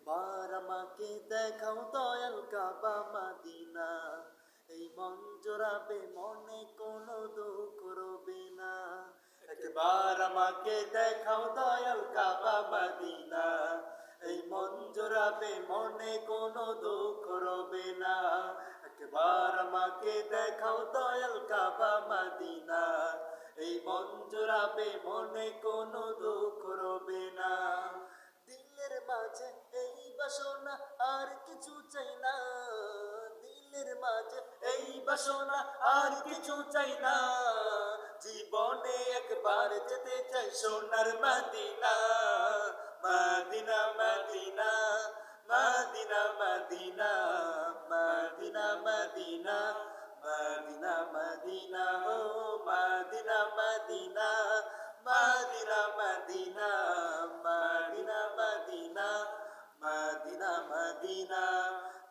একবার আমাকে দেখাও দয়াল কাবা মদিনা, এই মন জোড়াবে মনে কোনো দুঃখ রবে না। একবার আমাকে দেখাও দয়াল কাবা মদিনা, এই মন জোড়াবে মনে কোনো দুঃখ রবে না। একবার আমাকে দেখাও দয়াল কাবা মদিনা, এই মন জোড়াবে মনে কোনো দুঃখ রবে না। দিলের মাঝে এই বাসনা আর কিছু চাই না, দিলের মাঝে এই বাসনা আর কিছু চাই না। জীবনে একবার যেতে চাই সোনার মদিনা, মদিনা মদিনা মদিনা মদিনা মদিনা মদিনা মদিনা মদিনা ও মদিনা মদিনা মদিনা মদিনা মদিনা মদিনা মদিনা মদিনা।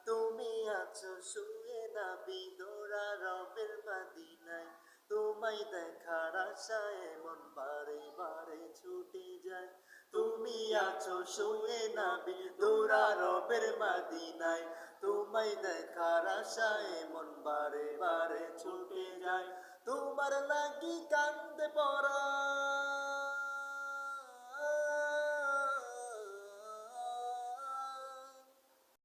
তুমি আছো শুয়ে নবী দোরা রবের মদিনায়, তোমায় দেখার আশায় মন বারে বারে ছুটে যায়। তুমি আছো শুয়ে নবী দোরা রবের মদিনায়, তোমায় দেখার আশায় মন বারে বারে ছুটে যায়। তোমার লাগি কান্দে পরা